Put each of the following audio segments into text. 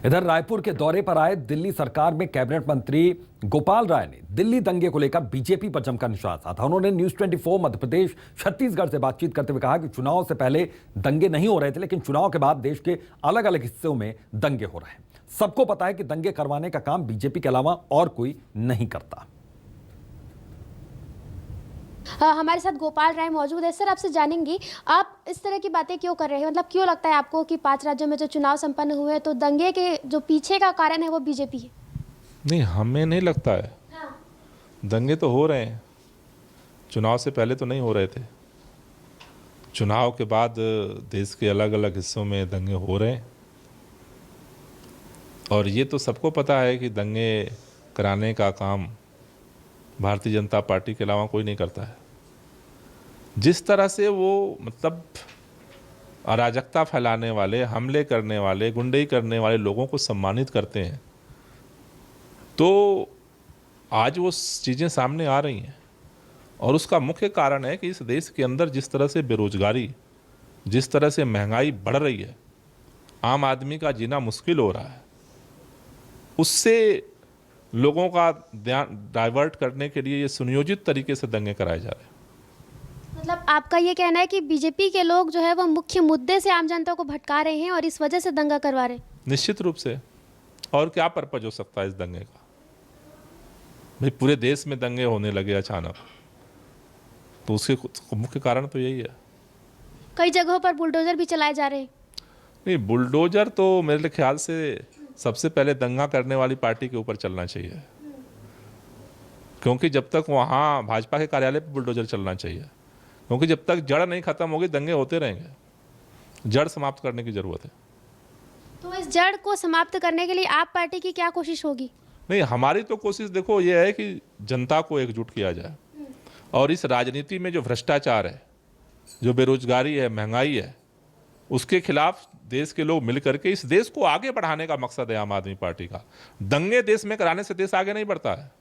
इधर रायपुर के दौरे पर आए दिल्ली सरकार में कैबिनेट मंत्री गोपाल राय ने दिल्ली दंगे को लेकर बीजेपी पर जमकर निशाना साधा। उन्होंने न्यूज 24 मध्य प्रदेश छत्तीसगढ़ से बातचीत करते हुए कहा कि चुनाव से पहले दंगे नहीं हो रहे थे, लेकिन चुनाव के बाद देश के अलग अलग हिस्सों में दंगे हो रहे हैं। सबको पता है कि दंगे करवाने का काम बीजेपी के अलावा और कोई नहीं करता। हमारे साथ गोपाल राय मौजूद है। सर, आपसे जानेंगे, आप इस तरह की बातें क्यों कर रहे हैं? मतलब क्यों लगता है आपको कि 5 राज्यों में जो चुनाव संपन्न हुए तो दंगे के जो पीछे का कारण है वो बीजेपी है? नहीं, हमें नहीं लगता है। हाँ। दंगे तो हो रहे हैं, चुनाव से पहले तो नहीं हो रहे थे। चुनाव के बाद देश के अलग अलग हिस्सों में दंगे हो रहे हैं और ये तो सबको पता है कि दंगे कराने का काम भारतीय जनता पार्टी के अलावा कोई नहीं करता है। जिस तरह से वो मतलब अराजकता फैलाने वाले, हमले करने वाले, गुंडई करने वाले लोगों को सम्मानित करते हैं, तो आज वो चीज़ें सामने आ रही हैं। और उसका मुख्य कारण है कि इस देश के अंदर जिस तरह से बेरोजगारी, जिस तरह से महंगाई बढ़ रही है, आम आदमी का जीना मुश्किल हो रहा है, उससे लोगों का ध्यान डाइवर्ट करने के लिए ये सुनियोजित तरीके से दंगे कराए जा रहे हैं। मतलब आपका ये कहना है कि बीजेपी के लोग जो है वो मुख्य मुद्दे से आम जनता को भटका रहे हैं और इस वजह से दंगा करवा रहे हैं? निश्चित रूप से। और क्या पर्पज हो सकता है इस दंगे का? भाई, पूरे देश में दंगे होने लगे अचानक, तो उसके मुख्य कारण तो यही है। कई जगहों पर बुलडोजर भी चलाए जा रहे हैं। नहीं, बुलडोजर तो मेरे ख्याल से सबसे पहले दंगा करने वाली पार्टी के ऊपर चलना चाहिए, क्योंकि जब तक वहाँ भाजपा के कार्यालय पर बुलडोजर चलना चाहिए, क्योंकि जब तक जड़ नहीं खत्म होगी दंगे होते रहेंगे। जड़ समाप्त करने की जरूरत है। तो इस जड़ को समाप्त करने के लिए आप पार्टी की क्या कोशिश होगी? नहीं, हमारी तो कोशिश देखो ये है कि जनता को एकजुट किया जाए और इस राजनीति में जो भ्रष्टाचार है, जो बेरोजगारी है, महंगाई है, उसके खिलाफ देश के लोग मिलकर के इस देश को आगे बढ़ाने का मकसद है आम आदमी पार्टी का। दंगे देश में कराने से देश आगे नहीं बढ़ता है।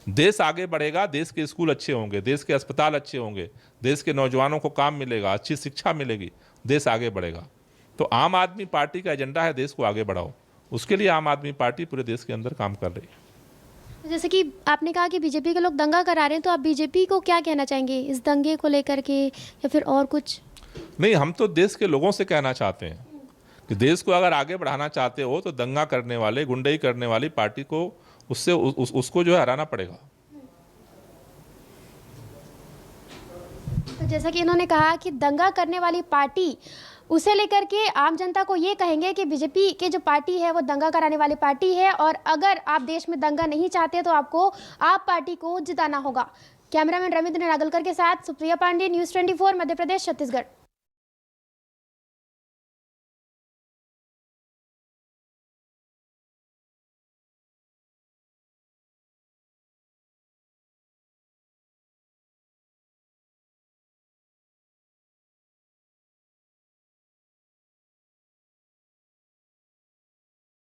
देश आगे बढ़ेगा, देश के स्कूल अच्छे होंगे, देश के अस्पताल अच्छे होंगे, देश के नौजवानों को काम मिलेगा, अच्छी शिक्षा मिलेगी, देश आगे बढ़ेगा। तो आम आदमी पार्टी का एजेंडा है देश को आगे बढ़ाओ। उसके लिए आम आदमी पार्टी पूरे देश के अंदर काम कर रही है। जैसे कि आपने कहा कि बीजेपी के लोग दंगा करा रहे हैं, तो आप बीजेपी को क्या कहना चाहेंगे इस दंगे को लेकर के, या फिर और कुछ? नहीं, हम तो देश के लोगों से कहना चाहते हैं कि देश को अगर आगे बढ़ाना चाहते हो तो दंगा करने वाले, गुंडई करने वाली पार्टी को उससे उसको जो है हराना पड़ेगा। तो जैसा कि इन्होंने कहा कि दंगा करने वाली पार्टी, उसे लेकर के आम जनता को ये कहेंगे कि बीजेपी की जो पार्टी है वो दंगा कराने वाली पार्टी है और अगर आप देश में दंगा नहीं चाहते तो आपको आप पार्टी को जिताना होगा। कैमरामैन रविंद्र नागलकर के साथ सुप्रिया पांडे, न्यूज़ 24 मध्य प्रदेश छत्तीसगढ़।